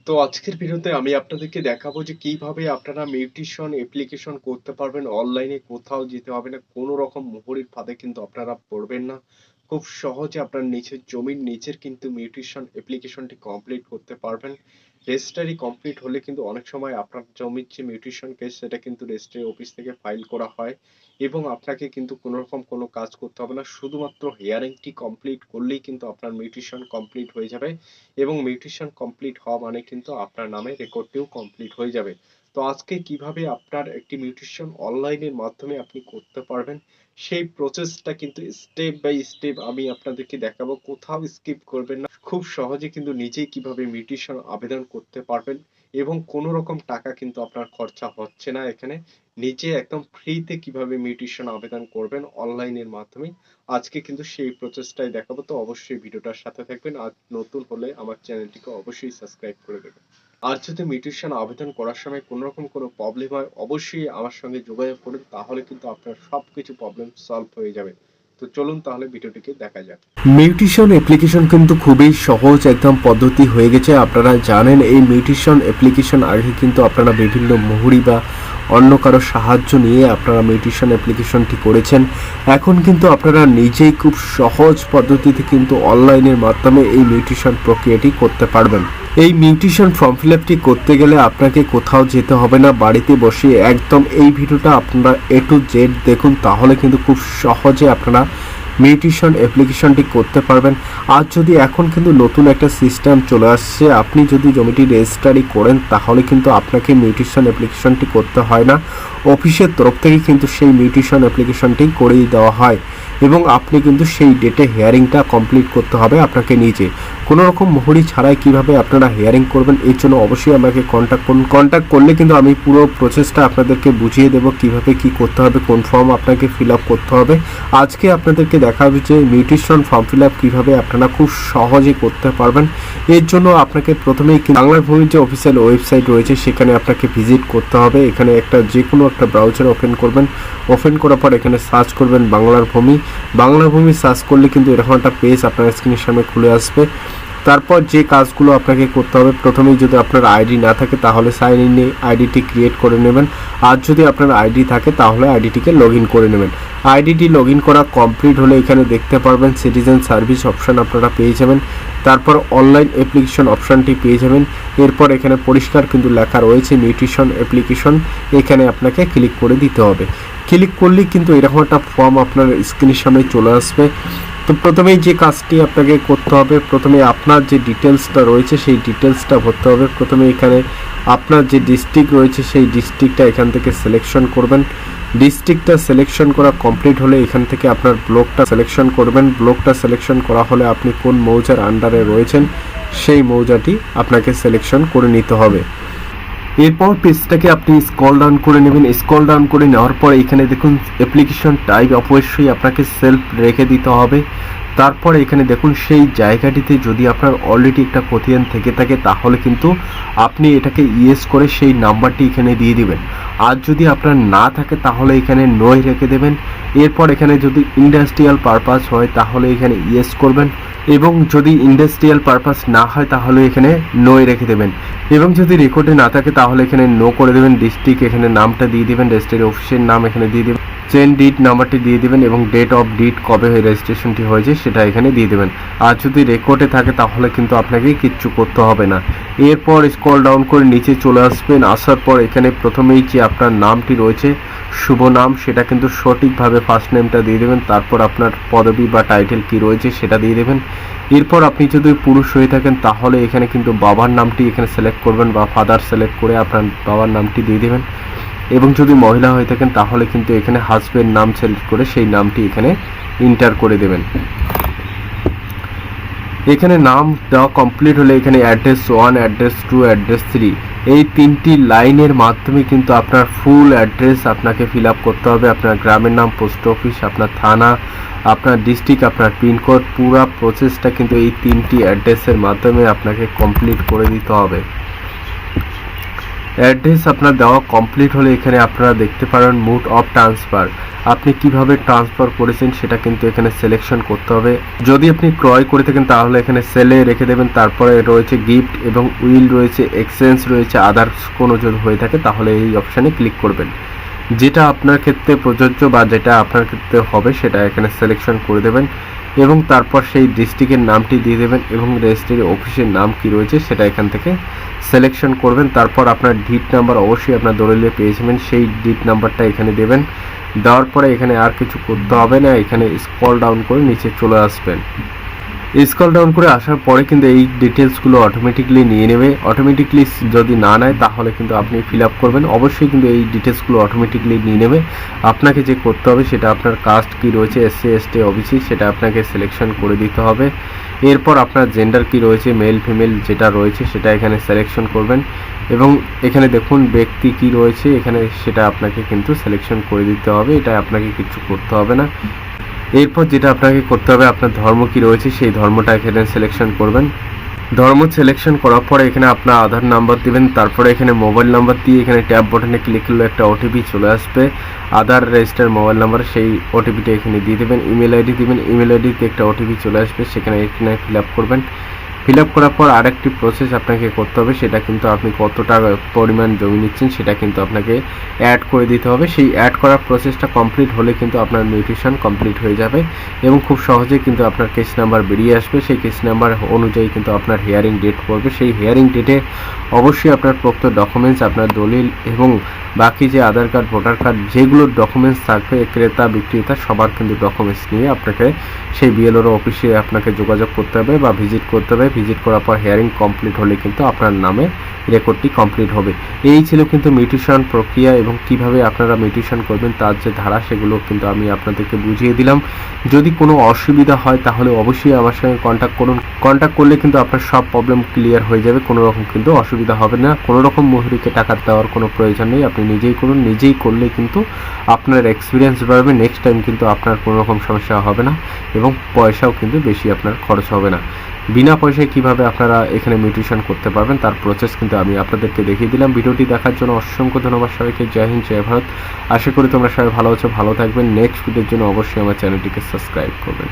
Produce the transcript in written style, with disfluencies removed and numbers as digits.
তো আজকের ভিডিওতে আমি আপনাদেরকে দেখাবো যে কিভাবে আপনারা মিউটেশন অ্যাপ্লিকেশন করতে পারবেন। অনলাইনে কোথাও যেতে হবে না। কোনো রকম মোহরির ফাঁদে কিন্তু আপনারা পড়বেন না। খুব সহজে আপনার নিচের জমির নিচের কিন্তু মিউটেশন অ্যাপ্লিকেশনটি কমপ্লিট করতে পারবেন। রেজিস্ট্রি কমপ্লিট হলে কিন্তু অনেক সময় আপনার জমির যে মিউটেশন কেস সেটা কিন্তু রেজিস্ট্রি অফিস থেকে ফাইল করা হয় এবং আপনাকে কিন্তু কোনো রকম কোনো কাজ করতে হবে না। শুধুমাত্র হিয়ারিংটি কমপ্লিট করলেই কিন্তু আপনার মিউটেশন কমপ্লিট হয়ে যাবে এবং মিউটেশন কমপ্লিট হওয়া মানে কিন্তু আপনার নামে রেকর্ডটিও কমপ্লিট হয়ে যাবে। তো আজকে কিভাবে আপনার একটি মিউটেশন অনলাইনের মাধ্যমে আপনি করতে পারবেন সেই প্রসেসটা কিন্তু স্টেপ বাই স্টেপ আমি আপনাদেরকে দেখাবো। কোথাও স্কিপ করবেন না। খুব সহজে কিন্তু নিজেই কিভাবে মিউটেশন আবেদন করতে পারবেন এবং কোনো রকম টাকা কিন্তু আপনার খরচা হচ্ছে না এখানে। নিজে একদম ফ্রিতে কিভাবে মিউটেশন আবেদন করবেন অনলাইনের মাধ্যমে আজকে কিন্তু সেই প্রচেষ্টাই দেখাবো। তো অবশ্যই ভিডিওটার সাথে থাকবেন। আর নতুন হলে আমার চ্যানেলটিকে অবশ্যই সাবস্ক্রাইব করে দেবেন। আর যদি মিউটেশন আবেদন করার সময় কোনো রকম কোনো প্রবলেম হয় অবশ্যই আমার সঙ্গে যোগাযোগ করুন, তাহলে কিন্তু আপনার সবকিছু প্রবলেম সলভ হয়ে যাবে। তো চলুন তাহলে ভিডিওটিকে দেখা যাক। মিউটেশন অ্যাপ্লিকেশন কিন্তু খুবই সহজ একদম পদ্ধতি হয়ে গেছে। আপনারা জানেন এই মিউটেশন অ্যাপ্লিকেশন আগে কিন্তু আপনারা বিভিন্ন মুহুরি বা অন্য কারো সাহায্য নিয়ে আপনারা মিউটেশন অ্যাপ্লিকেশনটি করেছেন। এখন কিন্তু আপনারা নিজেই খুব সহজ পদ্ধতিতে কিন্তু অনলাইনের মাধ্যমে এই মিউটেশন প্রক্রিয়াটি করতে পারবেন। এই মিউটেশন ফর্ম ফিল আপটি করতে গেলে আপনাকে কোথাও যেতে হবে না, বাড়িতে বসে একদম এই ভিডিওটা আপনারা A to Z দেখুন, তাহলে কিন্তু খুব সহজে আপনারা মিউটেশন অ্যাপ্লিকেশনটি করতে পারবেন। আর যদি এখন কিন্তু নতুন একটা সিস্টেম চলে আসছে, আপনি যদি জমিটি রেজিস্ট্রি করেন তাহলে কিন্তু আপনাকে মিউটেশন অ্যাপ্লিকেশনটি করতে হয় না, অফিসের তরফ থেকে কিন্তু সেই মিউটেশন অ্যাপ্লিকেশনটি করেই দেওয়া হয় এবং আপনি কিন্তু সেই ডেটে হিয়ারিংটা কমপ্লিট করতে হবে আপনাকে নিজে। কোনো রকম মোহরি ছাড়াই কিভাবে আপনারা হিয়ারিং করবেন এর জন্য অবশ্যই আমাকে কন্ট্যাক্ট করুন। কন্ট্যাক্ট করলে কিন্তু আমি পুরো প্রসেসটা আপনাদেরকে বুঝিয়ে দেবো কিভাবে কি করতে হবে, কোন ফর্ম আপনাকে ফিল আপ করতে হবে। আজকে আপনাদেরকে দেখাবো যে মিউটেশন ফর্ম ফিল আপ কীভাবে আপনারা খুব সহজে করতে পারবেন। এর জন্য আপনাকে প্রথমেই বাংলার ভূমির যে অফিসিয়াল ওয়েবসাইট রয়েছে সেখানে আপনাকে ভিজিট করতে হবে। এখানে যে কোনো একটা ব্রাউজার ওপেন করবেন, ওপেন করার পর এখানে সার্চ করবেন বাংলার ভূমি। বাংলার ভূমি সার্চ করলে কিন্তু এরকম একটা পেজ আপনার স্ক্রিনের সামনে খুলে আসবে। তারপর যে কাজগুলো আপনাকে করতে হবে, প্রথমেই যদি আপনার আইডি না থাকে তাহলে সাইন ইন আইডিটি ক্রিয়েট করে নেবেন। আর যদি আপনার আইডি থাকে তাহলে আইডিটিকে লগ ইন করে নেবেন। আইডিটি লগ ইন করা কমপ্লিট হলে এখানে দেখতে পারবেন সিটিজেন সার্ভিস অপশান আপনারা পেয়ে যাবেন। তারপর অনলাইন অ্যাপ্লিকেশন অপশানটি পেয়ে যাবেন। এরপর এখানে পরিষ্কার কিন্তু লেখা রয়েছে মিউটেশন অ্যাপ্লিকেশন, এখানে আপনাকে ক্লিক করে দিতে হবে। ক্লিক করলেই কিন্তু এরকম একটা ফর্ম আপনার স্ক্রিনের সামনে চলে আসবে। তো প্রথমেই যে কাজটি আপনাকে করতে হবে, প্রথমে আপনার যে ডিটেলসটা রয়েছে সেই ডিটেলসটা ভরতে হবে। প্রথমে এখানে আপনার যে ডিস্ট্রিক্ট রয়েছে সেই ডিস্ট্রিক্টটা এখান থেকে সিলেকশন করবেন। ডিস্ট্রিক্টটা সিলেকশন করা কমপ্লিট হলে এখান থেকে আপনার ব্লকটা সিলেকশন করবেন। ব্লকটা সিলেকশন করা হলে আপনি কোন মৌজার আন্ডারে রয়েছেন সেই মৌজাটি আপনাকে সিলেকশন করে নিতে হবে। এরপর পেজটাকে আপনি স্ক্রল ডাউন করে নেবেন। স্ক্রল ডাউন করে নেওয়ার পর এখানে দেখুন অ্যাপ্লিকেশন টাইপ অবশ্যই আপনাকে সেলফ রেখে দিতে হবে। তারপর এখানে দেখুন সেই জায়গাটিতে যদি আপনার অলরেডি একটা খতিয়ান থেকে থাকে তাহলে কিন্তু আপনি এটাকে ইয়েস করে সেই নাম্বারটি এখানে দিয়ে দিবেন। আর যদি আপনার না থাকে তাহলে এখানে নয় রেখে দেবেন। এরপর এখানে যদি ইন্ডাস্ট্রিয়াল পারপাস হয় তাহলে এখানে ইয়েস করবেন এবং যদি ইন্ডাস্ট্রিয়াল পারপাস না হয় তাহলে এখানে নয় রেখে দেবেন এবং যদি রেকর্ডে না থাকে তাহলে এখানে নো করে দেবেন। ডিস্ট্রিক্ট এখানে নামটা দিয়ে দেবেন, রেজিস্ট্রি অফিসের নাম এখানে দিয়ে দেবেন, চেন ডিড নাম্বারটি দিয়ে দেবেন এবং ডেট অফ ডিড কবে রেজিস্ট্রেশনটি হয়েছে সেটা এখানে দিয়ে দেবেন। আর যদি রেকর্ডে থাকে তাহলে কিন্তু আপনাকে কিচ্ছু করতে হবে না। এরপর স্ক্রল ডাউন করে নিচে চলে আসবেন। আসার পর এখানে প্রথমেই যে আপনার নামটি রয়েছে শুভ নাম সেটা কিন্তু সঠিকভাবে ফার্স্ট নেমটা দিয়ে দেবেন। তারপর আপনার পদবি বা টাইটেল কি রয়েছে সেটা দিয়ে দেবেন। এরপর আপনি যদি পুরুষ হয়ে থাকেন তাহলে এখানে কিন্তু বাবার নামটি এখানে সিলেক্ট করবেন বা ফাদার সিলেক্ট করে আপনার বাবার নামটি দিয়ে দেবেন এবং যদি মহিলা হয়ে থাকেন তাহলে কিন্তু এখানে হাজবেন্ড নাম সিলেক্ট করে সেই নামটি এখানে এন্টার করে দেবেন। এখানে নাম দেওয়া কমপ্লিট হলে এখানে অ্যাড্রেস 1, অ্যাড্রেস 2, অ্যাড্রেস 3 এই তিনটি লাইনের মাধ্যমে কিন্তু আপনার ফুল অ্যাড্রেস আপনাকে ফিল আপ করতে হবে। আপনার গ্রামের নাম, পোস্ট অফিস, আপনার থানা, আপনার ডিস্ট্রিক্ট, আপনার পিনকোড, পুরো প্রসেসটা কিন্তু এই তিনটি অ্যাড্রেসের মাধ্যমে আপনাকে কমপ্লিট করে দিতে হবে। অ্যাড্রেস আপনার দেওয়া কমপ্লিট হলে এখানে আপনারা দেখতে পারেন মোড অফ ট্রান্সফার। আপনি কিভাবে ট্রান্সফার করেছেন সেটা কিন্তু এখানে সিলেকশন করতে হবে। যদি আপনি ক্রয় করে থাকেন তাহলে এখানে সেলে রেখে দেবেন, তারপরে রয়েছে গিফট এবং উইল রয়েছে, এক্সচেঞ্জ রয়েছে, আদার্স কোনো যদি হয়ে থাকে তাহলে এই অপশানে ক্লিক করবেন। যেটা আপনার ক্ষেত্রে প্রযোজ্য বা যেটা আপনার ক্ষেত্রে হবে সেটা এখানে সিলেকশন করে দেবেন এবং তারপর সেই ডিস্ট্রিক্টের নামটি দিয়ে দেবেন এবং রেজিস্ট্রি অফিসের নাম কি রয়েছে সেটা এখান থেকে সিলেকশন করবেন। তারপর আপনার ডিট নাম্বার অবশ্যই আপনার দলিলে পেয়ে যাবেন, সেই ডিট নাম্বারটা এখানে দেবেন। দেওয়ার পরে এখানে আর কিছু করতে হবে না, এখানে স্ক্রল ডাউন করে নিচে চলে আসবেন। স্ক্রল ডাউন করে আসার পরে কিন্তু এই ডিটেলসগুলো অটোমেটিকলি নিয়ে নেবে। অটোমেটিকলি যদি না নেয় তাহলে কিন্তু আপনি ফিল আপ করবেন, অবশ্যই কিন্তু এই ডিটেলসগুলো অটোমেটিকলি নিয়ে নেবে। আপনাকে যে করতে হবে সেটা আপনার কাস্ট কি রয়েছে, এসসি এসটি ওবিসি, সেটা আপনাকে সিলেকশন করে দিতে হবে। এরপর আপনার জেন্ডার কি রয়েছে, মেল ফিমেল যেটা রয়েছে সেটা এখানে সিলেকশন করবেন এবং এখানে দেখুন ব্যক্তি কি রয়েছে এখানে সেটা আপনাকে কিন্তু সিলেকশন করে দিতে হবে, এটা আপনাকে কিছু করতে হবে না। এরপর যেটা আপনাকে করতে হবে আপনার ধর্ম কি রয়েছে সেই ধর্মটা এখানে সিলেকশন করবেন। ধর্ম সিলেকশন করার পরে এখানে আপনার আধার নাম্বার দিবেন, তারপরে এখানে মোবাইল নাম্বার দিয়ে এখানে ট্যাব বাটনে ক্লিক করলে একটা ওটিপি চলে আসবে, আধার রেজিস্টার মোবাইল নাম্বার, সেই ওটিপিটা এখানে দিয়ে দেবেন। ইমেল আইডি দিবেন, ইমেল আইডিতে একটা ওটিপি চলে আসবে, সেখানে এখানে ফিল আপ করবেন। ফিল আপ করার পর আরেকটি প্রসেস আপনাকে করতে হবে, সেটা কিন্তু আপনি কত টাকা পরিমাণ জমি নিচ্ছেন সেটা কিন্তু আপনাকে অ্যাড করে দিতে হবে। সেই অ্যাড করার প্রসেসটা কমপ্লিট হলে কিন্তু আপনার মিউটেশন কমপ্লিট হয়ে যাবে এবং খুব সহজেই কিন্তু আপনার কেস নাম্বার বেরিয়ে আসবে। সেই কেস নাম্বার অনুযায়ী কিন্তু আপনার হিয়ারিং ডেট পড়বে। সেই হিয়ারিং ডেটে অবশ্যই আপনার প্রকৃত ডকুমেন্টস, আপনার দলিল এবং বাকি যে আধার কার্ড, ভোটার কার্ড, যেগুলো ডকুমেন্টস থাকবে ক্রেতা বিক্রেতা সবার কিন্তু ডকুমেন্টস নিয়ে আপনাকে সেই বিএলওর অফিসে আপনাকে যোগাযোগ করতে হবে বা ভিজিট করতে হবে। ভিজিট করার পর হিয়ারিং কমপ্লিট হলে কিন্তু আপনার নামে রেকর্ডটি কমপ্লিট হবে। এই ছিল কিন্তু মিউটেশন প্রক্রিয়া এবং কিভাবে আপনারা মিউটেশন করবেন তার যে ধারা সেগুলো কিন্তু আমি আপনাদেরকে বুঝিয়ে দিলাম। যদি কোনো অসুবিধা হয় তাহলে অবশ্যই আমার সঙ্গে কন্ট্যাক্ট করুন। কন্ট্যাক্ট করলে কিন্তু আপনার সব প্রবলেম ক্লিয়ার হয়ে যাবে, কোনো রকম কিন্তু অসুবিধা হবে না। কোনো রকম মুহুরিকে টাকা দেওয়ার কোনো প্রয়োজন নেই, আপনি নিজেই করুন। নিজেই করলে কিন্তু আপনার এক্সপিরিয়েন্স বাড়বে, নেক্সট টাইম কিন্তু আপনার কোনো রকম সমস্যা হবে না এবং পয়সাও কিন্তু বেশি আপনার খরচ হবে না। বিনা পয়সায় কিভাবে আপনারা এখানে মিউটেশন করতে পারবেন তার প্রসেস কিন্তু আমি আপনাদেরকে দেখিয়ে দিলাম। ভিডিওটি দেখার জন্য অসংখ্য ধন্যবাদ সবাইকে। জয় হিন্দ, জয় ভারত। আশা করি তোমরা সবাই ভালো আছো, ভালো থাকবেন। নেক্সট ভিডিওর জন্য অবশ্যই আমার চ্যানেলটিকে সাবস্ক্রাইব করবেন।